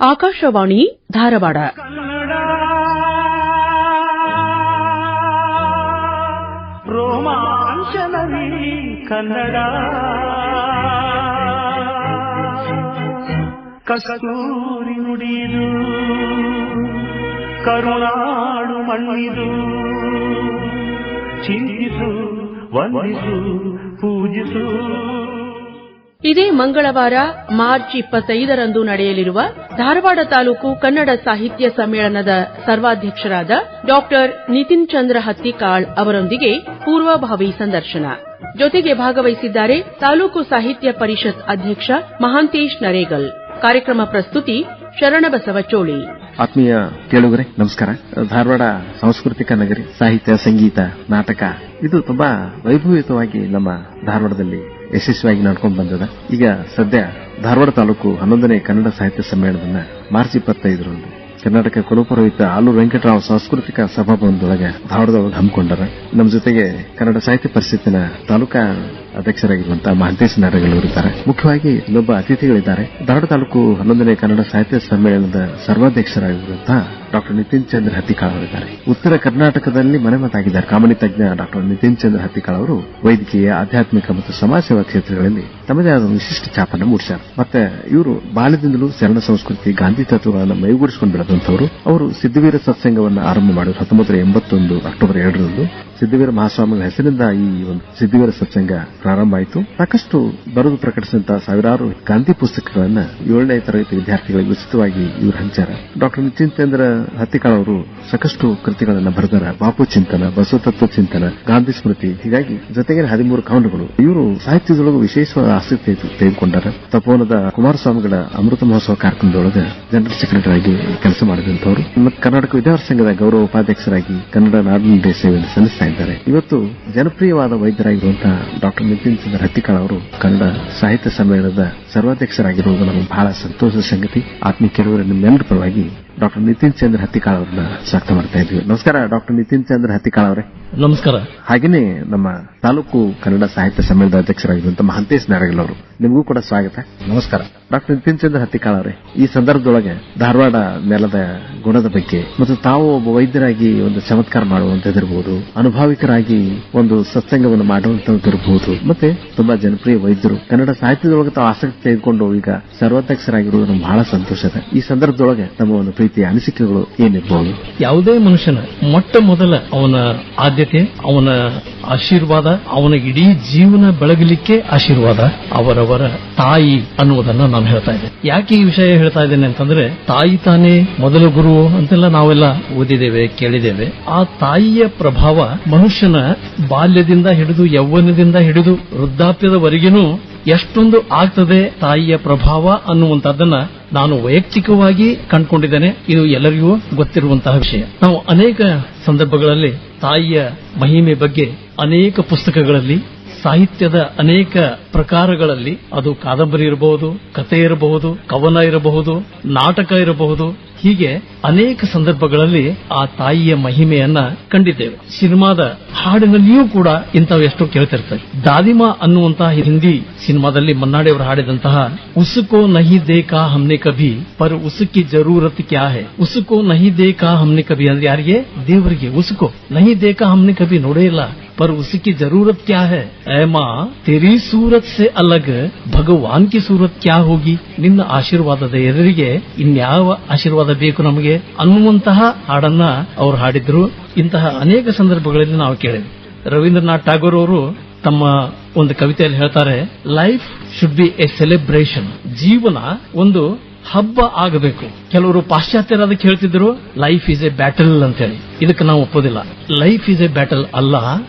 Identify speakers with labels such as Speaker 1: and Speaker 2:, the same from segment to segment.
Speaker 1: ಆಕಾಶವಾಣಿ ಧಾರವಾಡ.
Speaker 2: ರೋಮಾಂಚನವೀ ಕನ್ನಡ, ಕಸ್ತೂರಿ ನುಡಿದು ಕರುನಾಡು ಮಣ್ಣಿದು, ಚಿಂತಿಸು ವಂದಿಸು ಪೂಜಿಸು.
Speaker 1: ಇದೇ ಮಂಗಳವಾರ ಮಾರ್ಚ್ 25ರಂದು ನಡೆಯಲಿರುವ ಧಾರವಾಡ ತಾಲೂಕು ಕನ್ನಡ ಸಾಹಿತ್ಯ ಸಮ್ಮೇಳನದ ಸರ್ವಾಧ್ಯಕ್ಷರಾದ ಡಾ ನಿತಿನ್ ಚಂದ್ರ ಹತ್ತಿಕಾಳ್ ಅವರೊಂದಿಗೆ ಪೂರ್ವಭಾವಿ ಸಂದರ್ಶನ. ಜೊತೆಗೆ ಭಾಗವಹಿಸಿದ್ದಾರೆ ತಾಲೂಕು ಸಾಹಿತ್ಯ ಪರಿಷತ್ ಅಧ್ಯಕ್ಷ ಮಹಾಂತೇಶ್ ನರೇಗಲ್. ಕಾರ್ಯಕ್ರಮ ಪ್ರಸ್ತುತಿ ಶರಣಬಸವ ಚೋಳಿ.
Speaker 3: ಆತ್ಮೀಯ ಕೇಳುಗರೆ ನಮಸ್ಕಾರ. ಧಾರವಾಡ ಸಾಂಸ್ಕೃತಿಕ ನಗರಿ, ಸಾಹಿತ್ಯ, ಸಂಗೀತ, ನಾಟಕ ಇದು ತುಂಬಾ ವೈಭವಯುತವಾಗಿ ನಮ್ಮ ಧಾರವಾಡದಲ್ಲಿ ಯಶಸ್ವಿಯಾಗಿ ನಡ್ಕೊಂಡು ಬಂದದ. ಈಗ ಸದ್ಯ ಧಾರವಾಡ ತಾಲೂಕು 11ನೇ ಕನ್ನಡ ಸಾಹಿತ್ಯ ಸಮ್ಮೇಳನವನ್ನ ಮಾರ್ಚ್ 25ರಂದು ಕರ್ನಾಟಕ ಕುಲಪುರೋಹಿತ ಆಲೂರು ವೆಂಕಟರಾವ್ ಸಾಂಸ್ಕೃತಿಕ ಸಭಾಭವನದೊಳಗೆ ಧಾರವಾಡದೊಳಗೆ ಹಮ್ಮಿಕೊಂಡರ. ನಮ್ಮ ಜೊತೆಗೆ ಕನ್ನಡ ಸಾಹಿತ್ಯ ಪರಿಷತ್ತಿನ ತಾಲೂಕಾ ಅಧ್ಯಕ್ಷರಾಗಿರುವಂತಹ ಮಹಾಂತೇಶ್ ನರೇಗಲ್ ಅವರಿದ್ದಾರೆ. ಮುಖ್ಯವಾಗಿ ಇನ್ನೊಬ್ಬ ಅತಿಥಿಗಳಿದ್ದಾರೆ. ಧಾರವಾಡ ತಾಲೂಕು 11ನೇ ಕನ್ನಡ ಸಾಹಿತ್ಯ ಸಮ್ಮೇಳನದ ಸರ್ವಾಧ್ಯಕ್ಷರಾಗಿರುವಂತಹ ಡಾ ನಿತಿನ್ ಚಂದ್ರ ಹತ್ತಿಕಾಳ್ ಅವರಿದ್ದಾರೆ. ಉತ್ತರ ಕರ್ನಾಟಕದಲ್ಲಿ ಮನೆಮಾತಾಗಿದ್ದಾರೆ. ಕಾಮನಿ ತಜ್ಞ ಡಾ ನಿತಿನ್ ಚಂದ್ರ ಹತ್ತಿಕಾಳ್ ಅವರು ವೈದ್ಯಕೀಯ, ಆಧ್ಯಾತ್ಮಿಕ ಮತ್ತು ಸಮಾಜ ಸೇವಾ ಕ್ಷೇತ್ರಗಳಲ್ಲಿ ತಮ್ಮದೇ ಆದ ವಿಶಿಷ್ಟ ಛಾಪನ್ನು ಮೂಡಿಸಿದ್ದಾರೆ. ಮತ್ತೆ ಇವರು ಬಾಲ್ಯದಿಂದಲೂ ಶರಣ ಸಂಸ್ಕೃತಿ, ಗಾಂಧಿ ತತ್ವಗಳನ್ನು ಮೈಗೂಡಿಸಿಕೊಂಡು ಬೆಳೆದಂತವರು. ಅವರು ಸಿದ್ದವೀರ ಸತ್ಸಂಗವನ್ನು ಆರಂಭ ಮಾಡಿದರು 1981 ಅಕ್ಟೋಬರ್ 2ರಂದು. ಸಿದ್ದವೀರ ಮಹಾಸ್ವಾಮಿಗಳ ಹೆಸರಿನಿಂದ ಈ ಒಂದು ಸಿದ್ದವೀರ ಸತ್ಸಂಗ ಪ್ರಾರಂಭ ಆಯಿತು. ಸಾಕಷ್ಟು ಬರೆದು ಪ್ರಕಟಿಸಿದಂತಹ ಸಾವಿರಾರು ಗಾಂಧಿ ಪುಸ್ತಕಗಳನ್ನು 7ನೇ ತರಗತಿ ವಿದ್ಯಾರ್ಥಿಗಳಿಗೆ ಉಚಿತವಾಗಿ ಇವರು ಹಂಚಾರ. ಡಾ ನಿತಿನ್ ಚಂದ್ರ ಹತ್ತಿಕಾಳ್ ಅವರು ಸಾಕಷ್ಟು ಕೃತಿಗಳನ್ನು ಬರೆದಾರ. ಬಾಪು ಚಿಂತನ, ಬಸವ ತತ್ವ ಚಿಂತನ, ಗಾಂಧಿ ಸ್ಮೃತಿ, ಹೀಗಾಗಿ ಜೊತೆಗೆ 13 ಕವನಗಳು. ಇವರು ಸಾಹಿತ್ಯದೊಳಗೆ ವಿಶೇಷವಾದ ಆಸಕ್ತಿ ತೆಗೆದುಕೊಂಡಾರ. ತಪೋವನದ ಕುಮಾರಸ್ವಾಮಿಗಳ ಅಮೃತ ಮಹೋತ್ಸವ ಕಾರ್ಯಕ್ರಮದೊಳಗೆ ಜನರಲ್ ಸೆಕ್ರೆಟರಿ ಆಗಿ ಕೆಲಸ ಮಾಡಿದಂತವರು ಮತ್ತು ಕರ್ನಾಟಕ ವಿದ್ಯಾರ್ಥಿ ಸಂಘದ ಗೌರವ ಉಪಾಧ್ಯಕ್ಷರಾಗಿ ಕನ್ನಡ ನಾಡಿನುಡಿ ಸೇವೆಯನ್ನು ಸಲ್ಲಿಸ್ತಾ ಇದ್ದಾರೆ. ಇವತ್ತು ಜನಪ್ರಿಯವಾದ ವೈದ್ಯರಾಗಿರುವಂತಹ ಡಾ ನಿತಿನ್ ಚಂದ್ರ ಹತ್ತಿಕಾಳ್ ಅವರು ಕನ್ನಡ ಸಾಹಿತ್ಯ ಸಮ್ಮೇಳನದ ಸರ್ವಾಧ್ಯಕ್ಷರಾಗಿರುವುದು ನಮಗೆ ಬಹಳ ಸಂತೋಷದ ಸಂಗತಿ. ಆತ್ಮೀಯ ಕೆಲವರು ನಿಮ್ಮೆಲ್ಲರ ಪರವಾಗಿ ಡಾ ನಿತಿನ್ ಚಂದ್ರ ಹತ್ತಿಕಾಳ್ ಅವರನ್ನ ಸ್ವಾಗತ ಮಾಡ್ತಾ ಇದ್ವಿ. ನಮಸ್ಕಾರ ಡಾ ನಿತಿನ್ ಚಂದ್ರ ಹತ್ತಿಕಾಳ್ ಅವರೇ.
Speaker 4: ನಮಸ್ಕಾರ.
Speaker 3: ಹಾಗೇನೆ ನಮ್ಮ ತಾಲೂಕು ಕನ್ನಡ ಸಾಹಿತ್ಯ ಸಮ್ಮೇಳನದ ಅಧ್ಯಕ್ಷರಾಗಿರುವಂತಹ ಮಹಾಂತೇಶ್ ನರೇಗಲ್ ಅವರು, ನಿಮಗೂ ಕೂಡ ಸ್ವಾಗತ.
Speaker 4: ನಮಸ್ಕಾರ.
Speaker 3: ಡಾ ನಿತಿನ್ ಚಂದ್ರ ಹತ್ತಿಕಾಳ್ ಅವರೇ, ಈ ಸಂದರ್ಭದೊಳಗೆ ಧಾರವಾಡ ನೆಲದ ಗುಣದ ಬಗ್ಗೆ ಮತ್ತು ತಾವು ಒಬ್ಬ ವೈದ್ಯರಾಗಿ ಒಂದು ಚಮತ್ಕಾರ ಮಾಡುವಂತದಿರಬಹುದು, ಅನುಭಾವಿಕರಾಗಿ ಒಂದು ಸತ್ಸಂಗವನ್ನು ಮಾಡುವಂತದಿರಬಹುದು, ಮತ್ತೆ ತುಂಬಾ ಜನಪ್ರಿಯ ವೈದ್ಯರು, ಕನ್ನಡ ಸಾಹಿತ್ಯದೊಳಗೆ ತಾವು ಆಸಕ್ತಿ ತೆಗೆದುಕೊಂಡು ಈಗ ಸರ್ವಾಧ್ಯಕ್ಷರಾಗಿರುವುದು ನಮ್ಗೆ ಬಹಳ ಸಂತೋಷ ಇದೆ. ಈ ಸಂದರ್ಭದೊಳಗೆ ನಮ್ಮ ಒಂದು ಪ್ರೀತಿಯ ಅನಿಸಿಕೆಗಳು ಏನಿರಬಹುದು?
Speaker 4: ಯಾವುದೇ ಮನುಷ್ಯನ ಮೊಟ್ಟ ಮೊದಲ ಅವನ ಆದ್ಯತೆ, ಅವನ ಆಶೀರ್ವಾದ, ಅವನ ಇಡೀ ಜೀವನ ಬೆಳಗಲಿಕ್ಕೆ ಆಶೀರ್ವಾದ ಅವರವರ ತಾಯಿ ಅನ್ನುವುದನ್ನ ನಾನು ಹೇಳ್ತಾ ಇದ್ದೆ. ಯಾಕೆ ಈ ವಿಷಯ ಹೇಳ್ತಾ ಇದ್ದೇನೆ ಅಂತಂದ್ರೆ, ತಾಯಿ ತಾನೇ ಮೊದಲ ಗುರು ಅಂತೆಲ್ಲ ನಾವೆಲ್ಲ ಓದಿದ್ದೇವೆ, ಕೇಳಿದ್ದೇವೆ. ಆ ತಾಯಿಯ ಪ್ರಭಾವ ಮನುಷ್ಯನ ಬಾಲ್ಯದಿಂದ ಹಿಡಿದು ಯೌವನದಿಂದ ಹಿಡಿದು ವೃದ್ಧಾಪ್ಯದವರೆಗೂ ಎಷ್ಟೊಂದು ಆಗ್ತದೆ ತಾಯಿಯ ಪ್ರಭಾವ ಅನ್ನುವಂಥದ್ದನ್ನ ನಾನು ವೈಯಕ್ತಿಕವಾಗಿ ಕಂಡುಕೊಂಡಿದ್ದೇನೆ. ಇದು ಎಲ್ಲರಿಗೂ ಗೊತ್ತಿರುವಂತಹ ವಿಷಯ. ನಾವು ಅನೇಕ ಸಂದರ್ಭಗಳಲ್ಲಿ ತಾಯಿಯ ಮಹಿಮೆ ಬಗ್ಗೆ ಅನೇಕ ಪುಸ್ತಕಗಳಲ್ಲಿ, ಸಾಹಿತ್ಯದ ಅನೇಕ ಪ್ರಕಾರಗಳಲ್ಲಿ, ಅದು ಕಾದಂಬರಿ ಇರಬಹುದು, ಕಥೆ ಇರಬಹುದು, ಕವನ ಇರಬಹುದು, ನಾಟಕ ಇರಬಹುದು, ಹೀಗೆ ಅನೇಕ ಸಂದರ್ಭಗಳಲ್ಲಿ ಆ ತಾಯಿಯ ಮಹಿಮೆಯನ್ನ ಕಂಡಿದ್ದೇವೆ. ಸಿನಿಮಾದ ಹಾಡಿನಲ್ಲಿಯೂ ಕೂಡ ಇಂಥವು ಎಷ್ಟೋ ಕೇಳ್ತಿರ್ತಾರೆ. ದಾದಿಮಾ ಅನ್ನುವಂತಹ ಹಿಂದಿ ಸಿನಿಮಾದಲ್ಲಿ ಮನ್ನಾಡಿಯವರು ಹಾಡಿದಂತಹ ಉಸ್ಕೋ ನಹಿ ದೇಖಾ ಹಮ್ನೆ ಕಭಿ ಪರ್ ಉಸ್ಕಿ ಜರೂರತ್ ಕ್ಯಾ ಹೈ, ಉಸ್ಕೋ ನಹಿ ದೇಖಾ ಹಮ್ನೆ ಕಭಿ ಅಂದ್ರೆ ಯಾರಿಗೆ? ದೇವರಿಗೆ. ಉಸ್ಕೋ ನಹಿ ದೇಖಾ ಹಮ್ನೆ ಕಭಿ ನೋಡೇ ಇಲ್ಲ, पर उसकी जरूरत क्या है? ऐ माँ तेरी सूरत से अलग भगवान की सूरत क्या होगी? ನಿನ್ನ ಆಶೀರ್ವಾದದ ಎದುರಿಗೆ ಇನ್ಯಾವ ಆಶೀರ್ವಾದ ಬೇಕು ನಮಗೆ ಅನ್ನುವಂತಹ ಹಾಡನ್ನ ಅವರು ಹಾಡಿದ್ರು. ಇಂತಹ ಅನೇಕ ಸಂದರ್ಭಗಳಲ್ಲಿ ನಾವು ಕೇಳಿದ್ವಿ. ರವೀಂದ್ರನಾಥ್ ಟಾಗೋರ್ ಅವರು ತಮ್ಮ ಒಂದು ಕವಿತೆಯಲ್ಲಿ ಹೇಳ್ತಾರೆ, life should be A celebration. ಜೀವನ ಒಂದು ಹಬ್ಬ ಆಗಬೇಕು. ಕೆಲವರು ಪಾಶ್ಚಾತ್ಯರು ಅದಕ್ಕೆ ಹೇಳ್ತಿದ್ರು ಲೈಫ್ ಈಸ್ ಎ ಬ್ಯಾಟಲ್ ಅಂತ ಹೇಳಿ. ಇದಕ್ಕೆ ನಾವು ಒಪ್ಪೋದಿಲ್ಲ. ಲೈಫ್ ಈಸ್ ಎ ಬ್ಯಾಟಲ್ ಅಲ್ಲ,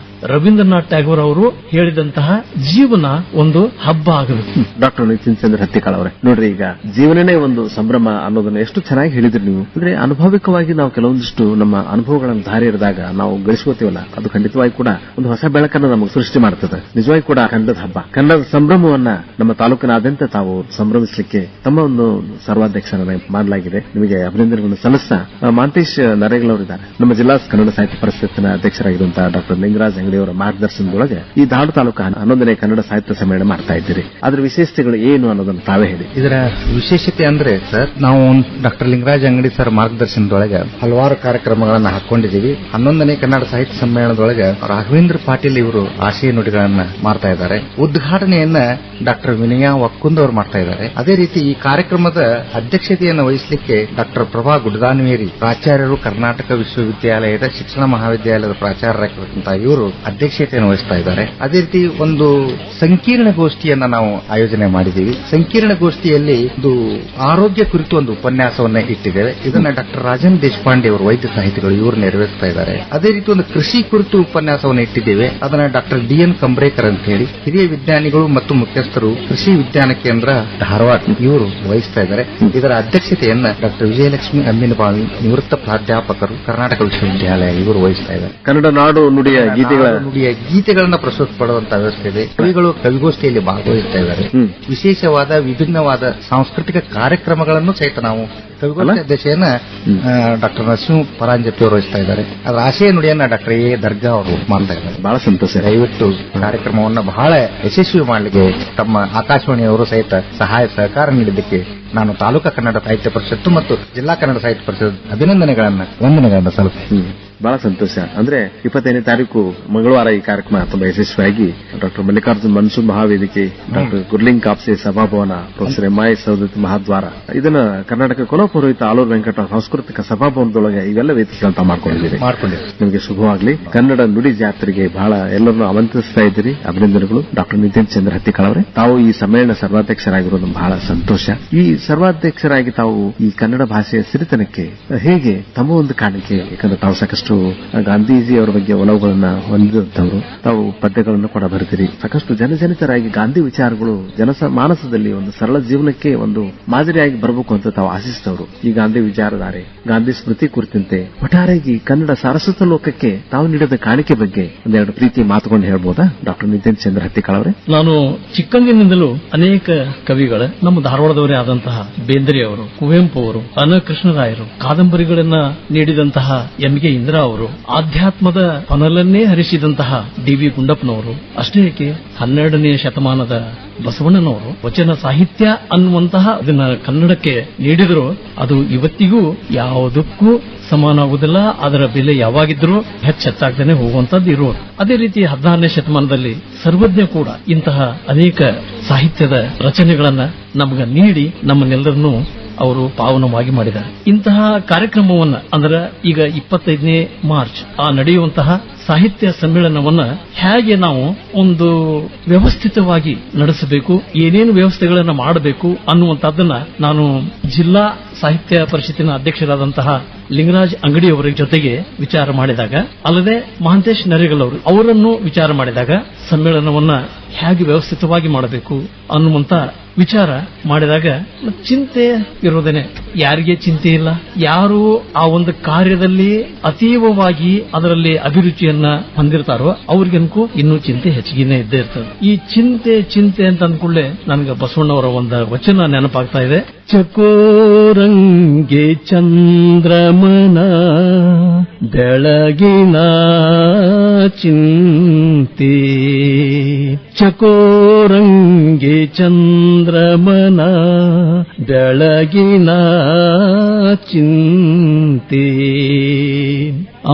Speaker 4: ರವೀಂದ್ರನಾಥ್ ಟ್ಯಾಗೋರ್ ಅವರು ಹೇಳಿದಂತಹ ಜೀವನ ಒಂದು ಹಬ್ಬ ಆಗಬೇಕು.
Speaker 3: ಡಾಕ್ಟರ್ ನಿತಿನ್ ಚಂದ್ರ ಹತ್ತಿಕಾಳ್ ಅವರೇ, ನೋಡ್ರಿ, ಈಗ ಜೀವನನೇ ಒಂದು ಸಂಭ್ರಮ ಅನ್ನೋದನ್ನ ಎಷ್ಟು ಚೆನ್ನಾಗಿ ಹೇಳಿದ್ರಿ ನೀವು. ಅಂದ್ರೆ ಅನುಭವಿಕವಾಗಿ ನಾವು ಕೆಲವೊಂದಿಷ್ಟು ನಮ್ಮ ಅನುಭವಗಳನ್ನು ದಾರಿ ಎರೆದಾಗ ನಾವು ಗಳಿಸ್ಕೋತೀವಲ್ಲ, ಅದು ಖಂಡಿತವಾಗಿ ಕೂಡ ಒಂದು ಹೊಸ ಬೆಳಕನ್ನು ನಮಗೆ ಸೃಷ್ಟಿ ಮಾಡ್ತದೆ. ನಿಜವಾಗಿ ಕೂಡ ಕನ್ನಡದ ಹಬ್ಬ, ಕನ್ನಡದ ಸಂಭ್ರಮವನ್ನ ನಮ್ಮ ತಾಲೂಕಿನಾದ್ಯಂತ ತಾವು ಸಂಭ್ರಮಿಸಲಿಕ್ಕೆ ತಮ್ಮ ಒಂದು ಸರ್ವಾಧ್ಯಕ್ಷರನ್ನ ಮಾಡಲಾಗಿದೆ. ನಿಮಗೆ ಅಭಿನಂದನೆಗಳನ್ನು ಸಲ್ಲಿಸ್ತಾ ಮಹಾಂತೇಶ್ ನರೇಗಲ್ ಅವರಿದ್ದಾರೆ. ನಮ್ಮ ಜಿಲ್ಲಾ ಕನ್ನಡ ಸಾಹಿತ್ಯ ಪರಿಷತ್ತಿನ ಅಧ್ಯಕ್ಷರಾಗಿರುವಂತಹ ಡಾಕ್ಟರ್ ಲಿಂಗರಾಜ್ ಅಂಗಡಿ ಅವರ ಮಾರ್ಗದರ್ಶನದೊಳಗೆ ಈ ಧಾರವಾಡ ತಾಲೂಕು 11ನೇ ಕನ್ನಡ ಸಾಹಿತ್ಯ ಸಮ್ಮೇಳನ ಮಾಡ್ತಾ ಇದ್ದೀರಿ. ಅದರ ವಿಶೇಷತೆಗಳು ಏನು ಅನ್ನೋದನ್ನು ತಾವೇ ಹೇಳಿ.
Speaker 5: ಇದರ ವಿಶೇಷತೆ ಅಂದ್ರೆ ಸರ್, ನಾವು ಡಾಕ್ಟರ್ ಲಿಂಗರಾಜ್ ಅಂಗಡಿ ಸರ್ ಮಾರ್ಗದರ್ಶನದೊಳಗೆ ಹಲವಾರು ಕಾರ್ಯಕ್ರಮಗಳನ್ನ ಹಾಕೊಂಡಿದ್ದೀವಿ. 11ನೇ ಕನ್ನಡ ಸಾಹಿತ್ಯ ಸಮ್ಮೇಳನದೊಳಗೆ ರಾಘವೇಂದ್ರ ಪಾಟೀಲ್ ಇವರು ಆಶಯ ನುಡಿಗಳನ್ನ ಮಾಡ್ತಾ ಇದ್ದಾರೆ. ಉದ್ಘಾಟನೆಯನ್ನ ಡಾಕ್ಟರ್ ವಿನಯ ಒಕ್ಕುಂದ್ ಅವರು ಮಾಡ್ತಾ ಇದ್ದಾರೆ. ಅದೇ ರೀತಿ ಈ ಕಾರ್ಯಕ್ರಮದ ಅಧ್ಯಕ್ಷತೆಯನ್ನು ವಹಿಸಲಿಕ್ಕೆ ಡಾಕ್ಟರ್ ಪ್ರಭಾ ಗುಡ್ದಾನ್ವೇರಿ ಪ್ರಾಚಾರ್ಯರು, ಕರ್ನಾಟಕ ವಿಶ್ವವಿದ್ಯಾಲಯದ ಶಿಕ್ಷಣ ಮಹಾವಿದ್ಯಾಲಯದ ಪ್ರಾಚಾರ್ಯರಾಗಿರುವಂತಹ ಇವರು ಅಧ್ಯಕ್ಷತೆಯನ್ನು ವಹಿಸ್ತಾ ಇದ್ದಾರೆ. ಅದೇ ರೀತಿ ಒಂದು ಸಂಕೀರ್ಣ ಗೋಷ್ಠಿಯನ್ನ ನಾವು ಆಯೋಜನೆ ಮಾಡಿದ್ದೀವಿ. ಸಂಕೀರ್ಣ ಗೋಷ್ಠಿಯಲ್ಲಿ ಇದು ಆರೋಗ್ಯ ಕುರಿತು ಒಂದು ಉಪನ್ಯಾಸವನ್ನ ಇಟ್ಟಿದ್ದೇವೆ. ಇದನ್ನ ಡಾಕ್ಟರ್ ರಾಜನ್ ದೇಶಪಾಂಡೆ ಅವರು ವೈದ್ಯ ಸಾಹಿತಿಗಳು ಇವರು ನೆರವೇರಿಸ್ತಾ ಇದ್ದಾರೆ. ಅದೇ ರೀತಿ ಒಂದು ಕೃಷಿ ಕುರಿತು ಉಪನ್ಯಾಸವನ್ನು ಇಟ್ಟಿದ್ದೇವೆ. ಅದನ್ನ ಡಾಕ್ಟರ್ DN ಕಂಬ್ರೇಕರ್ ಅಂತ ಹೇಳಿ ಹಿರಿಯ ವಿಜ್ಞಾನಿಗಳು ಮತ್ತು ಮುಖ್ಯಸ್ಥರು ಕೃಷಿ ವಿಜ್ಞಾನ ಕೇಂದ್ರ ಧಾರವಾಡ ಇವರು ವಹಿಸ್ತಾ ಇದ್ದಾರೆ. ಇದರ ಅಧ್ಯಕ್ಷತೆಯನ್ನ ಡಾಕ್ಟರ್ ವಿಜಯಲಕ್ಷ್ಮಿ ಅಮ್ಮಿನಬಾವಿ ನಿವೃತ್ತ ಪ್ರಾಧ್ಯಾಪಕರು, ಕರ್ನಾಟಕ ವಿಶ್ವವಿದ್ಯಾಲಯ ಇವರು ವಹಿಸ್ತಾ ಇದ್ದಾರೆ.
Speaker 3: ಕನ್ನಡ ನಾಡು ನುಡಿಯ
Speaker 5: ಗೀತೆಗಳನ್ನ ಪ್ರಸ್ತುತ ಪಡುವಂತಹ ವ್ಯವಸ್ಥೆ ಇದೆ. ಕವಿಗಳು ಕವಿಗೋಷ್ಠಿಯಲ್ಲಿ ಭಾಗವಹಿಸ್ತಾ ಇದ್ದಾರೆ. ವಿಶೇಷವಾದ ವಿಭಿನ್ನವಾದ ಸಾಂಸ್ಕೃತಿಕ ಕಾರ್ಯಕ್ರಮಗಳನ್ನು ಸಹಿತ ನಾವು ಕವಿಗೋಷ್ಠಿ ಅಧ್ಯಕ್ಷೆಯನ್ನ ಡಾಕ್ಟರ್ ನರಸಿಂಹ ಪರಾಂಜಪಿ ಅವರು ವಹಿಸ್ತಾ ಇದ್ದಾರೆ. ಅದರ ಆಶಯ ನುಡಿಯನ್ನ ಡಾಕ್ಟರ್ ಎ ದರ್ಗಾ ಅವರು ಮಾಡ್ತಾ ಇದ್ದಾರೆ.
Speaker 3: ಬಹಳ ಸಂತೋಷ.
Speaker 5: ದಯವಿಟ್ಟು ಕಾರ್ಯಕ್ರಮವನ್ನು ಬಹಳ ಯಶಸ್ವಿ ಮಾಡಲಿಕ್ಕೆ ತಮ್ಮ ಆಕಾಶವಾಣಿಯವರು ಸಹಿತ ಸಹಾಯ ಸಹಕಾರ ನೀಡಿದ್ದಕ್ಕೆ ನಾನು ತಾಲೂಕಾ ಕನ್ನಡ ಸಾಹಿತ್ಯ ಪರಿಷತ್ತು ಮತ್ತು ಜಿಲ್ಲಾ ಕನ್ನಡ ಸಾಹಿತ್ಯ ಪರಿಷತ್ ವಂದನೆಗಳನ್ನ ಸಲ್ಲಿಸುತ್ತೇನೆ.
Speaker 3: ಬಹಳ ಸಂತೋಷ. ಅಂದ್ರೆ 25ನೇ ತಾರೀಕು ಮಂಗಳವಾರ ಈ ಕಾರ್ಯಕ್ರಮ ತುಂಬಾ ಯಶಸ್ವಿಯಾಗಿ ಡಾಕ್ಟರ್ ಮಲ್ಲಿಕಾರ್ಜುನ್ ಮನ್ಸೂರ್ ಮಹಾವೇದಿಕೆ, ಡಾಕ್ಟರ್ ಗುರ್ಲಿಂಗ್ ಕಾಪ್ಸೆ ಸಭಾಭವನ, ಪ್ರೊಫೆಸರ್ MI ಸೌದತ್ತಿ ಮಹಾದ್ವಾರ, ಇದನ್ನ ಕರ್ನಾಟಕ ಕುಲಪುರೋಹಿತ ಆಲೂರು ವೆಂಕಟ ಸಾಂಸ್ಕೃತಿಕ ಸಭಾಭವನದೊಳಗೆ ಇವೆಲ್ಲ ವೇದಿಕೆಗಳಂತ ಮಾಡ್ಕೊಂಡಿದ್ದೀರಿ. ನಿಮಗೆ ಶುಭವಾಗಲಿ. ಕನ್ನಡ ನುಡಿ ಜಾತ್ರೆಗೆ ಬಹಳ ಎಲ್ಲರನ್ನೂ ಆಮಂತ್ರಿಸ್ತಾ ಇದ್ದೀರಿ. ಅಭಿನಂದನೆಗಳು. ಡಾಕ್ಟರ್ ನಿತಿನ್ ಚಂದ್ರ ಹತ್ತಿಕಾಳ್ ಅವರೇ, ತಾವು ಈ ಸಮ್ಮೇಳನ ಸರ್ವಾಧ್ಯಕ್ಷರಾಗಿರೋದು ಬಹಳ ಸಂತೋಷ. ಈ ಸರ್ವಾಧ್ಯಕ್ಷರಾಗಿ ತಾವು ಈ ಕನ್ನಡ ಭಾಷೆಯ ಸಿರಿತನಕ್ಕೆ ಹೇಗೆ ತಮ್ಮ ಒಂದು ಕಾಣಿಕೆ, ಯಾಕಂದ್ರೆ ತಾವು ಸಾಕಷ್ಟು ಗಾಂಧೀಜಿ ಅವರ ಬಗ್ಗೆ ಒಲವುಗಳನ್ನ ಹೊಂದಿದಂತವರು, ತಾವು ಪದ್ಯಗಳನ್ನು ಕೂಡ ಬರೆದಿರಿ. ಸಾಕಷ್ಟು ಜನಜನಿತರಾಗಿ ಗಾಂಧಿ ವಿಚಾರಗಳು ಜನಮಾನಸದಲ್ಲಿ ಒಂದು ಸರಳ ಜೀವನಕ್ಕೆ ಒಂದು ಮಾದರಿಯಾಗಿ ಬರಬೇಕು ಅಂತ ತಾವು ಆಶಿಸಿದವರು. ಈ ಗಾಂಧಿ ವಿಚಾರಧಾರೆ, ಗಾಂಧಿ ಸ್ಮೃತಿ ಕುರಿತಂತೆ ಒಟ್ಟಾರೆಯಾಗಿ ಕನ್ನಡ ಸಾರಸ್ವತ ಲೋಕಕ್ಕೆ ತಾವು ನೀಡಿದ ಕಾಣಿಕೆ ಬಗ್ಗೆ ಒಂದೆರಡು ಪ್ರೀತಿ ಮಾತುಕೊಂಡು ಹೇಳ್ಬೋದಾ ಡಾಕ್ಟರ್ ನಿತಿನ್ ಚಂದ್ರ ಹತ್ತಿಕಾಳ್ ಅವರೇ?
Speaker 4: ನಾನು ಚಿಕ್ಕಂದಿನಿಂದಲೂ ಅನೇಕ ಕವಿಗಳ ನಮ್ಮ ಧಾರವಾಡದವರೇ ಆದಂತಹ ಬೇಂದ್ರೆ ಅವರು, ಕುವೆಂಪು ಅವರು, ಅನ ಕೃಷ್ಣರಾಯರು, ಕಾದಂಬರಿಗಳನ್ನ ನೀಡಿದಂತಹ MG ಇಂದಿರಾ ಅವರು, ಆಧ್ಯಾತ್ಮದ ಹೊನಲನ್ನೇ ಹರಿಸಿದಂತಹ DV ಗುಂಡಪ್ಪನವರು, ಅಷ್ಟೇ ಏಕೆ 12ನೇ ಶತಮಾನದ ಬಸವಣ್ಣನವರು ವಚನ ಸಾಹಿತ್ಯ ಅನ್ನುವಂತಹ ಅದನ್ನ ಕನ್ನಡಕ್ಕೆ ನೀಡಿದ್ರು. ಅದು ಇವತ್ತಿಗೂ ಯಾವುದಕ್ಕೂ ಸಮಾನವಾಗುವುದಿಲ್ಲ. ಅದರ ಬೆಲೆ ಯಾವಾಗಿದ್ರೂ ಹೆಚ್ಚಾಗ್ತಾನೆ ಹೋಗುವಂತದ್ದು ಇರೋದು. ಅದೇ ರೀತಿ 16ನೇ ಶತಮಾನದಲ್ಲಿ ಸರ್ವಜ್ಞ ಕೂಡ ಇಂತಹ ಅನೇಕ ಸಾಹಿತ್ಯದ ರಚನೆಗಳನ್ನ ನಮಗ ನೀಡಿ ನಮ್ಮನ್ನೆಲ್ಲರನ್ನೂ ಅವರು ಪಾವನವಾಗಿ ಮಾಡಿದ್ದಾರೆ. ಇಂತಹ ಕಾರ್ಯಕ್ರಮವನ್ನ ಅಂದ್ರೆ ಈಗ 25ನೇ ಮಾರ್ಚ್ ನಡೆಯುವಂತಹ ಸಾಹಿತ್ಯ ಸಮ್ಮೇಳನವನ್ನ ಹೇಗೆ ನಾವು ಒಂದು ವ್ಯವಸ್ಥಿತವಾಗಿ ನಡೆಸಬೇಕು, ಏನೇನು ವ್ಯವಸ್ಥೆಗಳನ್ನ ಮಾಡಬೇಕು ಅನ್ನುವಂತಹದ್ದನ್ನ ನಾನು ಜಿಲ್ಲಾ ಸಾಹಿತ್ಯ ಪರಿಷತ್ತಿನ ಅಧ್ಯಕ್ಷರಾದಂತಹ ಲಿಂಗರಾಜ್ ಅಂಗಡಿ ಅವರ ಜೊತೆಗೆ ವಿಚಾರ ಮಾಡಿದಾಗ, ಅಲ್ಲದೆ ಮಹಾಂತೇಶ್ ನರೇಗಲ್ ಅವರು ಅವರನ್ನು ವಿಚಾರ ಮಾಡಿದಾಗ ಸಮ್ಮೇಳನವನ್ನ ಹೇಗೆ ವ್ಯವಸ್ಥಿತವಾಗಿ ಮಾಡಬೇಕು ಅನ್ನುವಂತ ವಿಚಾರ ಮಾಡಿದಾಗ ಚಿಂತೆ ಇರೋದೇನೆ. ಯಾರಿಗೆ ಚಿಂತೆ ಇಲ್ಲ, ಯಾರು ಆ ಒಂದು ಕಾರ್ಯದಲ್ಲಿ ಅತೀವವಾಗಿ ಅದರಲ್ಲಿ ಅಭಿರುಚಿಯನ್ನ ಹೊಂದಿರ್ತಾರೋ ಅವ್ರಿಗನ್ಕೂ ಇನ್ನೂ ಚಿಂತೆ ಹೆಚ್ಚಿಗೆನೇ ಇದ್ದೇ ಇರ್ತದೆ. ಈ ಚಿಂತೆ ಅಂತ ಅಂದ್ಕೊಳ್ಳೆ ನನಗೆ ಬಸವಣ್ಣವರ ಒಂದು ವಚನ ನೆನಪಾಗ್ತಾ ಇದೆ. ಚಕೋರಂಗೆ ಚಂದ್ರಮನ ಬೆಳಗಿನ ಚಿಂತೆ, ಚಕೋರಂಗೆ ಚಂದ್ರಮನ ಬೆಳಗಿನ ಚಿಂತೆ,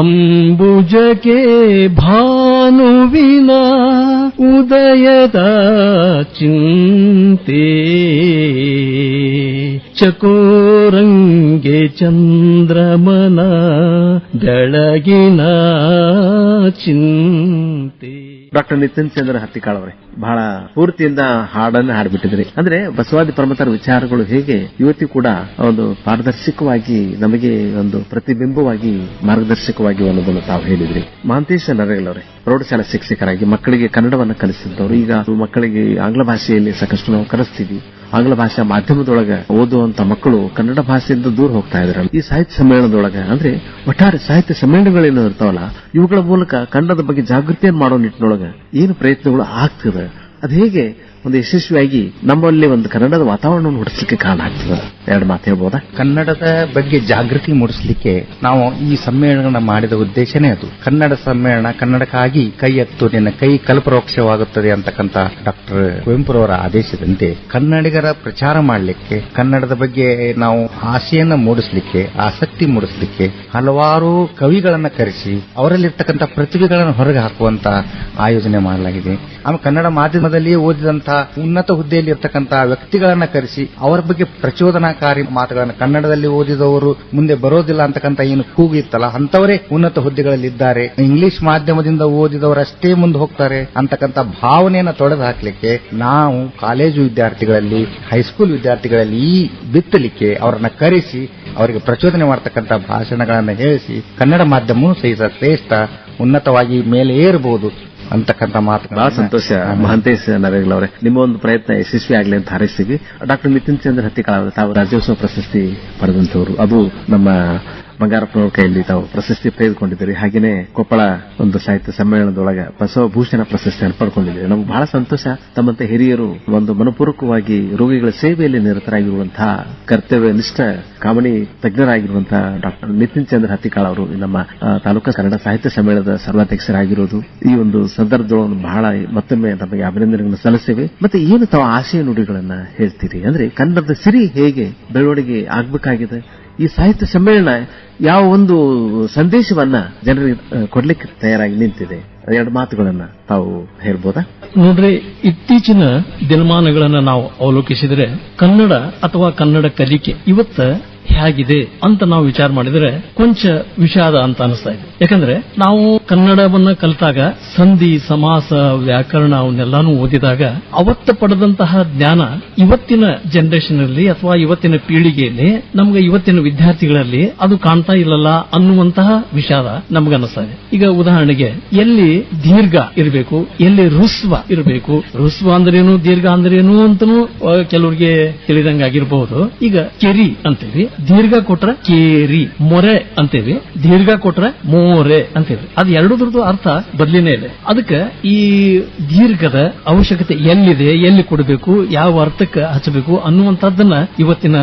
Speaker 4: ಅಂಬುಜಕ್ಕೆ ಭಾನುವಿನ ಉದಯದ ಚಿಂತೆ, ಚಕೋರಂಗೆ ಚಂದ್ರಮನ ಬೆಳಗಿನ ಚಿಂತೆ.
Speaker 3: ಡಾಕ್ಟರ್ ನಿತಿನ್ ಚಂದ್ರ ಹತ್ತಿಕಾಳ್ ಅವರೇ, ಬಹಳ ಪೂರ್ತಿಯಿಂದ ಹಾಡನ್ನು ಹಾಡ್ಬಿಟ್ಟಿದ್ರಿ. ಅಂದ್ರೆ ಬಸವಾದಿ ಪ್ರಮಥರ ವಿಚಾರಗಳು ಹೇಗೆ ಇವತ್ತು ಕೂಡ ಒಂದು ಪಾರದರ್ಶಕವಾಗಿ ನಮಗೆ ಒಂದು ಪ್ರತಿಬಿಂಬವಾಗಿ ಮಾರ್ಗದರ್ಶಕವಾಗಿ ಅನ್ನೋದನ್ನು ತಾವು ಹೇಳಿದ್ರಿ. ಮಹಾಂತೇಶ ನರೇಗಲ್ ಅವರೇ, ಪ್ರೌಢಶಾಲಾ ಶಿಕ್ಷಕರಾಗಿ ಮಕ್ಕಳಿಗೆ ಕನ್ನಡವನ್ನು ಕಲಿಸಿದ್ದವರು. ಈಗ ಮಕ್ಕಳಿಗೆ ಆಂಗ್ಲ ಭಾಷೆಯಲ್ಲಿ ಸಾಕಷ್ಟು ನಾವು ಕಲಿಸ್ತೀವಿ. ಆಂಗ್ಲ ಭಾಷಾ ಮಾಧ್ಯಮದೊಳಗೆ ಓದುವಂತ ಮಕ್ಕಳು ಕನ್ನಡ ಭಾಷೆಯಿಂದ ದೂರ ಹೋಗ್ತಾ ಇದ್ದಾರೆ. ಈ ಸಾಹಿತ್ಯ ಸಮ್ಮೇಳನದೊಳಗೆ ಅಂದ್ರೆ ಒಟ್ಟಾರೆ ಸಾಹಿತ್ಯ ಸಮ್ಮೇಳನಗಳೇನು ಇರ್ತಾವಲ್ಲ, ಇವುಗಳ ಮೂಲಕ ಕನ್ನಡದ ಬಗ್ಗೆ ಜಾಗೃತಿಯನ್ನು ಮಾಡೋ ನಿಟ್ಟಿನೊಳಗೆ ಏನು ಪ್ರಯತ್ನಗಳು ಆಗ್ತದೆ, ಅದು ಹೇಗೆ ಒಂದು ಯಶಸ್ವಿಯಾಗಿ ನಮ್ಮಲ್ಲಿ ಒಂದು ಕನ್ನಡದ ವಾತಾವರಣವನ್ನು ಹುಟ್ಟಿಸಲಿಕ್ಕೆ ಕಾರಣ ಆಗ್ತದೆ? ಎರಡು ಮಾತು ಹೇಳ್ಬೋದಾ?
Speaker 5: ಕನ್ನಡದ ಬಗ್ಗೆ ಜಾಗೃತಿ ಮೂಡಿಸಲಿಕ್ಕೆ ನಾವು ಈ ಸಮ್ಮೇಳನ ಮಾಡಿದ ಉದ್ದೇಶನೇ ಅದು. ಕನ್ನಡ ಸಮ್ಮೇಳನ, ಕನ್ನಡಕ್ಕಾಗಿ ಕೈ ಎತ್ತು ನಿನ್ನ ಕೈ ಕಲ್ಪವೃಕ್ಷವಾಗುತ್ತದೆ ಅಂತಕ್ಕಂಥ ಡಾಕ್ಟರ್ ಕುವೆಂಪುರವರ ಆದೇಶದಂತೆ ಕನ್ನಡಿಗರ ಪ್ರಚಾರ ಮಾಡಲಿಕ್ಕೆ, ಕನ್ನಡದ ಬಗ್ಗೆ ನಾವು ಆಸೆಯನ್ನ ಮೂಡಿಸಲಿಕ್ಕೆ, ಆಸಕ್ತಿ ಮೂಡಿಸಲಿಕ್ಕೆ ಹಲವಾರು ಕವಿಗಳನ್ನ ಕರೆಸಿ ಅವರಲ್ಲಿರ್ತಕ್ಕಂಥ ಪ್ರತಿಭೆಗಳನ್ನು ಹೊರಗೆ ಹಾಕುವಂತ ಆಯೋಜನೆ ಮಾಡಲಾಗಿದೆ. ಆಮೇಲೆ ಕನ್ನಡ ಮಾಧ್ಯಮದಲ್ಲಿ ಓದಿದಂತಹ ಉನ್ನತ ಹುದ್ದೆಯಲ್ಲಿ ಇರ್ತಕ್ಕಂಥ ವ್ಯಕ್ತಿಗಳನ್ನ ಕರೆಸಿ ಅವರ ಬಗ್ಗೆ ಪ್ರಚೋದನಾಕಾರಿ ಮಾತುಗಳನ್ನು, ಕನ್ನಡದಲ್ಲಿ ಓದಿದವರು ಮುಂದೆ ಬರೋದಿಲ್ಲ ಅಂತಕ್ಕಂಥ ಏನು ಕೂಗು ಇತ್ತಲ್ಲ, ಅಂತವರೇ ಉನ್ನತ ಹುದ್ದೆಗಳಲ್ಲಿ ಇದ್ದಾರೆ, ಇಂಗ್ಲಿಷ್ ಮಾಧ್ಯಮದಿಂದ ಓದಿದವರಷ್ಟೇ ಮುಂದೆ ಹೋಗ್ತಾರೆ ಅಂತಕ್ಕಂಥ ಭಾವನೆಯನ್ನು ತೊಡೆದು ಹಾಕಲಿಕ್ಕೆ ನಾವು ಕಾಲೇಜು ವಿದ್ಯಾರ್ಥಿಗಳಲ್ಲಿ, ಹೈಸ್ಕೂಲ್ ವಿದ್ಯಾರ್ಥಿಗಳಲ್ಲಿ ಈ ಬಿತ್ತಲಿಕ್ಕೆ ಅವರನ್ನ ಕರೆಸಿ ಅವರಿಗೆ ಪ್ರಚೋದನೆ ಮಾಡತಕ್ಕಂಥ ಭಾಷಣಗಳನ್ನು ಹೇಳಿಸಿ ಕನ್ನಡ ಮಾಧ್ಯಮವೂ ಸಹಿತ ಶ್ರೇಷ್ಠ ಉನ್ನತವಾಗಿ ಮೇಲೆ ಏರಬಹುದು ಅಂತಕ್ಕಂಥ ಮಾತು.
Speaker 3: ಬಹಳ ಸಂತೋಷ ಮಹಾಂತೇಶ್ ನರೇಗಲ್ ಅವರೇ, ನಿಮ್ಮ ಒಂದು ಪ್ರಯತ್ನ ಯಶಸ್ವಿ ಆಗಲಿ ಅಂತ ಹಾರೈಸ್ತೀವಿ. ಡಾಕ್ಟರ್ ನಿತಿನ್ ಚಂದ್ರ ಹತ್ತಿಕಾಳ ತಾವು ರಾಜ್ಯೋತ್ಸವ ಪ್ರಶಸ್ತಿ ಪಡೆದಂತವರು, ಅದು ನಮ್ಮ ಬಂಗಾರಪ್ಪನವ್ರ ಕೈಯಲ್ಲಿ ತಾವು ಪ್ರಶಸ್ತಿ ತೆಗೆದುಕೊಂಡಿದ್ದೀರಿ. ಹಾಗೆಯೇ ಕೊಪ್ಪಳ ಒಂದು ಸಾಹಿತ್ಯ ಸಮ್ಮೇಳನದೊಳಗೆ ಬಸವಭೂಷಣ ಪ್ರಶಸ್ತಿಯನ್ನು ಪಡ್ಕೊಂಡಿದ್ದೀರಿ. ನಮ್ಗೆ ಬಹಳ ಸಂತೋಷ. ತಮ್ಮಂತೆ ಹಿರಿಯರು ಒಂದು ಮನಪೂರ್ವಕವಾಗಿ ರೋಗಿಗಳ ಸೇವೆಯಲ್ಲಿ ನಿರತರಾಗಿರುವಂತಹ ಕರ್ತವ್ಯ ನಿಷ್ಠ ಕಾಮಣಿ ತಜ್ಞರಾಗಿರುವಂತಹ ಡಾಕ್ಟರ್ ನಿತಿನ್ ಚಂದ್ರ ಹತ್ತಿಕಾಳ ಅವರು ನಮ್ಮ ತಾಲೂಕಾ ಕನ್ನಡ ಸಾಹಿತ್ಯ ಸಮ್ಮೇಳನದ ಸರ್ವಾಧ್ಯಕ್ಷರಾಗಿರೋದು ಈ ಒಂದು ಸಂದರ್ಭದೊಳಗೆ ಬಹಳ ಮತ್ತೊಮ್ಮೆ ತಮಗೆ ಅಭಿನಂದನೆಗಳನ್ನು ಸಲ್ಲಿಸಿವೆ. ಮತ್ತೆ ಏನು ತಾವು ಆಶಯ ನುಡಿಗಳನ್ನ ಹೇಳ್ತೀರಿ? ಅಂದ್ರೆ ಕನ್ನಡದ ಸಿರಿ ಹೇಗೆ ಬೆಳವಣಿಗೆ ಆಗಬೇಕಾಗಿದೆ, ಈ ಸಾಹಿತ್ಯ ಸಮ್ಮೇಳನ ಯಾವ ಒಂದು ಸಂದೇಶವನ್ನ ಜನರಿಗೆ ಕೊಡ್ಲಿಕ್ಕೆ ತಯಾರಾಗಿ ನಿಂತಿದೆ? ಎರಡು ಮಾತುಗಳನ್ನ ತಾವು ಹೇಳ್ಬೋದಾ?
Speaker 4: ನೋಡ್ರಿ, ಇತ್ತೀಚಿನ ದಿನಮಾನಗಳನ್ನ ನಾವು ಅವಲೋಕಿಸಿದ್ರೆ ಕನ್ನಡ ಅಥವಾ ಕನ್ನಡ ಕಲಿಕೆ ಇವತ್ತ ಹೇಗಿದೆ ಅಂತ ನಾವು ವಿಚಾರ ಮಾಡಿದ್ರೆ ಕೊಂಚ ವಿಷಾದ ಅಂತ ಅನಿಸ್ತಾ ಇದೆ. ಯಾಕಂದ್ರೆ ನಾವು ಕನ್ನಡವನ್ನ ಕಲಿತಾಗ ಸಂಧಿ, ಸಮಾಸ, ವ್ಯಾಕರಣ ಅವನ್ನೆಲ್ಲಾನು ಓದಿದಾಗ ಅವತ್ತ ಪಡೆದಂತಹ ಜ್ಞಾನ ಇವತ್ತಿನ ಜನರೇಷನ್ ಅಲ್ಲಿ ಅಥವಾ ಇವತ್ತಿನ ಪೀಳಿಗೆಯಲ್ಲಿ ನಮ್ಗೆ ಇವತ್ತಿನ ವಿದ್ಯಾರ್ಥಿಗಳಲ್ಲಿ ಅದು ಕಾಣ್ತಾ ಇಲ್ಲಲ್ಲ ಅನ್ನುವಂತಹ ವಿಷಾದ ನಮ್ಗೆ ಅನಿಸ್ತಾ ಇದೆ. ಈಗ ಉದಾಹರಣೆಗೆ ಎಲ್ಲಿ ದೀರ್ಘ ಇರಬೇಕು, ಎಲ್ಲಿ ರುಸ್ವ ಇರಬೇಕು, ರುಸ್ವ ಅಂದ್ರೇನು, ದೀರ್ಘ ಅಂದ್ರೇನು ಅಂತನೂ ಕೆಲವರಿಗೆ ತಿಳಿದಂಗಾಗಿರಬಹುದು. ಈಗ ಕೆರಿ ಅಂತೇವಿ, ದೀರ್ಘ ಕೊಟ್ರ ಕೇರಿ, ಮೊರೆ ಅಂತೇವಿ, ದೀರ್ಘ ಕೊಟ್ರ ಮೋರೆ ಅಂತೇವಿ. ಅದು ಎರಡರದ್ದು ಅರ್ಥ ಬದಲಿನೇ ಇದೆ. ಅದಕ್ಕೆ ಈ ದೀರ್ಘದ ಅವಶ್ಯಕತೆ ಎಲ್ಲಿದೆ, ಎಲ್ಲಿ ಕೊಡಬೇಕು, ಯಾವ ಅರ್ಥಕ್ಕೆ ಹಚ್ಚಬೇಕು ಅನ್ನುವಂಥದ್ದನ್ನ ಇವತ್ತಿನ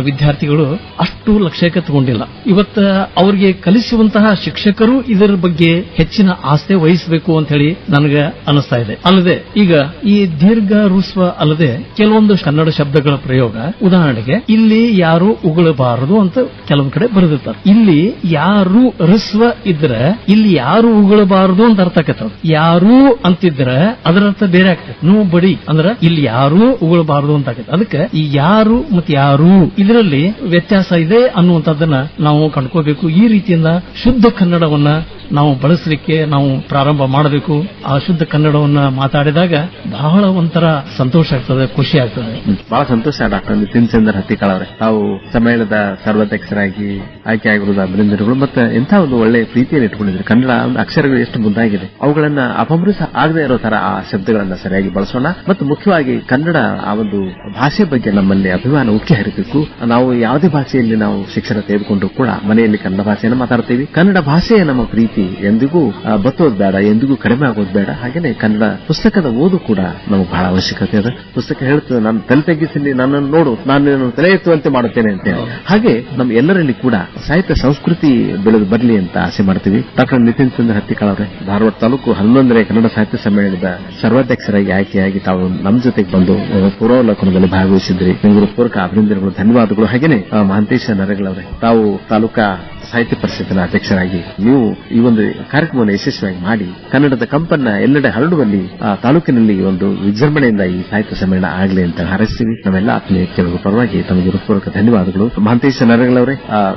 Speaker 4: ವಿದ್ಯಾರ್ಥಿಗಳು ಅಷ್ಟು ಲಕ್ಷ್ಯಕ್ಕೆ ತಗೊಂಡಿಲ್ಲ. ಇವತ್ತ ಅವರಿಗೆ ಕಲಿಸುವಂತಹ ಶಿಕ್ಷಕರು ಇದರ ಬಗ್ಗೆ ಹೆಚ್ಚಿನ ಆಸ್ಥೆ ವಹಿಸಬೇಕು ಅಂತ ಹೇಳಿ ನನಗೆ ಅನಿಸ್ತಾ ಇದೆ. ಅಲ್ಲದೆ ಈಗ ಈ ದೀರ್ಘ ರುಸ್ವ ಅಲ್ಲದೆ ಕೆಲವೊಂದು ಕನ್ನಡ ಶಬ್ದಗಳ ಪ್ರಯೋಗ, ಉದಾಹರಣೆಗೆ ಇಲ್ಲಿ ಯಾರು ಉಗುಳಬಾರದು ಅಂತ ಕೆಲವೊಂದು ಕಡೆ ಬರೆದಿರ್ತಾರೆ. ಇಲ್ಲಿ ಯಾರು ರುಸ್ವ ಇದ್ರೆ ಇಲ್ಲಿ ಯಾರು ಉಗುಳಬಾರದು ಅಂತ ಅರ್ಥ ಆಕತ್ತದ. ಯಾರು ಅಂತಿದ್ರೆ ಅದರ ಅರ್ಥ ಬೇರೆ ಆಗ್ತದೆ. ನೋ ಬಡಿ ಅಂದ್ರೆ ಇಲ್ಲಿ ಯಾರು ಉಗುಳಬಾರದು ಅಂತ ಆಕತ್ತೆ. ಅದಕ್ಕೆ ಈ ಯಾರು ಮತ್ತೆ ಯಾರು ಇದರಲ್ಲಿ ವ್ಯತ್ಯಾಸ ಇದೆ ಅನ್ನುವಂಥದ್ದನ್ನ ನಾವು ಕಂಡುಕೋಬೇಕು. ಈ ರೀತಿಯಿಂದ ಶುದ್ಧ ಕನ್ನಡವನ್ನ ನಾವು ಬಳಸಲಿಕ್ಕೆ ನಾವು ಪ್ರಾರಂಭ ಮಾಡಬೇಕು. ಆ ಶುದ್ಧ ಕನ್ನಡವನ್ನ ಮಾತಾಡಿದಾಗ ಬಹಳ ಒಂಥರ ಸಂತೋಷ ಆಗ್ತದೆ, ಖುಷಿ ಆಗ್ತದೆ.
Speaker 3: ಬಹಳ ಸಂತೋಷ ಡಾಕ್ಟರ್ ನಿತಿನ್ ಚಂದ್ರ ಹತ್ತಿಕಾಳ ಅವರೇ, ತಾವು ಸಮ್ಮೇಳನದ ಸರ್ವಾಧ್ಯಕ್ಷರಾಗಿ ಆಯ್ಕೆ ಆಗಿರುವುದು ಅಭಿನಂದನೆಗಳು. ಮತ್ತೆ ಎಂಥ ಒಂದು ಒಳ್ಳೆ ಪ್ರೀತಿಯನ್ನು ಇಟ್ಕೊಂಡಿದ್ರು. ಕನ್ನಡ ಒಂದು ಅಕ್ಷರಗಳು ಎಷ್ಟು ಮುಂದಾಗಿದೆ, ಅವುಗಳನ್ನ ಅಪಮೃತ ಆಗದೆ ಇರೋ ತರ ಆ ಶಬ್ದಗಳನ್ನ ಸರಿಯಾಗಿ ಬಳಸೋಣ. ಮತ್ತು ಮುಖ್ಯವಾಗಿ ಕನ್ನಡ ಆ ಒಂದು ಭಾಷೆ ಬಗ್ಗೆ ನಮ್ಮಲ್ಲಿ ಅಭಿಮಾನ ಉಕ್ಕಿ ಹರಿಬೇಕು. ನಾವು ಯಾವುದೇ ಭಾಷೆಯಲ್ಲಿ ನಾವು ಶಿಕ್ಷಣ ತೆಗೆದುಕೊಂಡ್ರು ಕೂಡ ಮನೆಯಲ್ಲಿ ಕನ್ನಡ ಭಾಷೆಯನ್ನು ಮಾತಾಡ್ತೀವಿ. ಕನ್ನಡ ಭಾಷೆಯ ನಮ್ಮ ಪ್ರೀತಿ ಎಂದಿಗೂ ಬತ್ತೋದು ಬೇಡ, ಎಂದಿಗೂ ಕಡಿಮೆ ಆಗೋದು ಬೇಡ. ಹಾಗೇನೆ ಕನ್ನಡ ಪುಸ್ತಕದ ಓದು ಕೂಡ ನಮಗೆ ಬಹಳ ಅವಶ್ಯಕತೆ ಇದೆ. ಪುಸ್ತಕ ಹೇಳ್ತದೆ, ನಾನು ತಲೆ ತಗ್ಗಿಸಿ ನನ್ನನ್ನು ನೋಡು, ನಾನು ತಲೆ ಎತ್ತುವಂತೆ ಮಾಡುತ್ತೇನೆ ಅಂತ ಹೇಳಿ. ಹಾಗೆ ನಮ್ಮ ಎಲ್ಲರಲ್ಲಿ ಕೂಡ ಸಾಹಿತ್ಯ ಸಂಸ್ಕೃತಿ ಬೆಳೆದು ಬರಲಿ ಅಂತ ಆಸೆ ಮಾಡ್ತೀವಿ. ಡಾಕ್ಟರ್ ನಿತಿನ್ ಚಂದ್ರ ಹತ್ತಿಕಾಳ ಅವರೇ, ಧಾರವಾಡ ತಾಲೂಕು 11ನೇ ಕನ್ನಡ ಸಾಹಿತ್ಯ ಸಮ್ಮೇಳನದ ಸರ್ವಾಧ್ಯಕ್ಷರಾಗಿ ಆಯ್ಕೆಯಾಗಿ ತಾವು ನಮ್ಮ ಜೊತೆಗೆ ಬಂದು ಪೂರ್ವಾವಲೋಕನದಲ್ಲಿ ಭಾಗವಹಿಸಿದ್ರಿ. ನಿಮಗೆ ಪೂರಕ ಅಭಿನಂದನೆಗಳು, ಧನ್ಯವಾದಗಳು. ಹಾಗೇನೆ ಮಹಾಂತೇಶ ನರೇಗಲ್ ಅವರೇ, ತಾವು ತಾಲೂಕಾ ಸಾಹಿತ್ಯ ಪರಿಷತ್ತಿನ ಅಧ್ಯಕ್ಷರಾಗಿ ನೀವು ಈ ಒಂದು ಕಾರ್ಯಕ್ರಮವನ್ನು ಯಶಸ್ವಿಯಾಗಿ ಮಾಡಿ ಕನ್ನಡದ ಕಂಪನ್ನ ಎಲ್ಲೆಡೆ ಹರಡುವಲ್ಲಿ ಆ ತಾಲೂಕಿನಲ್ಲಿ ಒಂದು ವಿಜೃಂಭಣೆಯಿಂದ ಈ ಸಾಹಿತ್ಯ ಸಮ್ಮೇಳನ ಆಗಲಿ ಅಂತ ಹಾರೈಸ್ತೀವಿ. ನಮ್ಮೆಲ್ಲ ಆತ್ಮೀಯ ಕೆಲವು ಪರವಾಗಿ ತಮಗೆ ಹೃತ್ಪೂರ್ವಕ ಧನ್ಯವಾದಗಳು. ಮಹಾಂತೇಶ ನರೇಗಲ್ ಅವರೇ,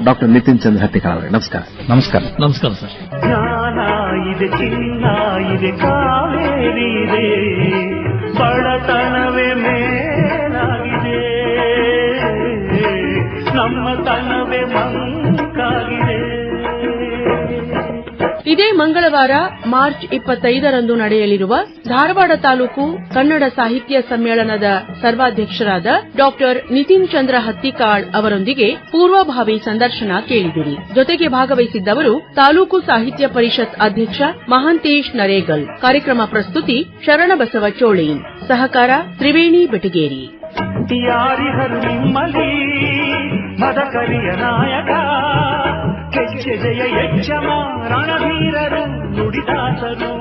Speaker 3: ಡಾಕ್ಟರ್ ನಿತಿನ್ ಚಂದ್ರ ಹತ್ತಿಕಾಳ ಅವರೇ, ನಮಸ್ಕಾರ.
Speaker 5: ನಮಸ್ಕಾರ.
Speaker 4: ನಮಸ್ಕಾರ ಸರ್.
Speaker 2: ಜ್ಞಾನ ಇದೆ, ಚಿನ್ನ ಇದೆ, ಕಾವೇರಿ ಇದೆ, ಬಡತನವೇ ಮೇಲಾಗಿದೆ, ನಮ್ಮ ತನವೇ ಮಂಕಾಗಿದೆ.
Speaker 1: ಇದೇ ಮಂಗಳವಾರ ಮಾರ್ಚ್ 25ರಂದು ನಡೆಯಲಿರುವ ಧಾರವಾಡ ತಾಲೂಕು ಕನ್ನಡ ಸಾಹಿತ್ಯ ಸಮ್ಮೇಳನದ ಸರ್ವಾಧ್ಯಕ್ಷರಾದ ಡಾಕ್ಟರ್ ನಿತಿನ್ ಚಂದ್ರ ಹತ್ತಿಕಾಳ್ ಅವರೊಂದಿಗೆ ಪೂರ್ವಭಾವಿ ಸಂದರ್ಶನ ಕೇಳಿದಿರಿ. ಜೊತೆಗೆ ಭಾಗವಹಿಸಿದ್ದವರು ತಾಲೂಕು ಸಾಹಿತ್ಯ ಪರಿಷತ್ ಅಧ್ಯಕ್ಷ ಮಹಾಂತೇಶ್ ನರೇಗಲ್. ಕಾರ್ಯಕ್ರಮ ಪ್ರಸ್ತುತಿ ಶರಣಬಸವ ಚೋಳೀನ್. ಸಹಕಾರ ತ್ರಿವೇಣಿ ಬೆಟಗೇರಿ.
Speaker 2: ಯಾರಿಹರು ನಿಮ್ಮಲಿ ಮದಕರಿಯ ನಾಯಕ ಕೆಚ್ಚೆದೆಯ ಯಜ್ಜಮ ರಣವೀರರು ನುಡಿದಾಸರು.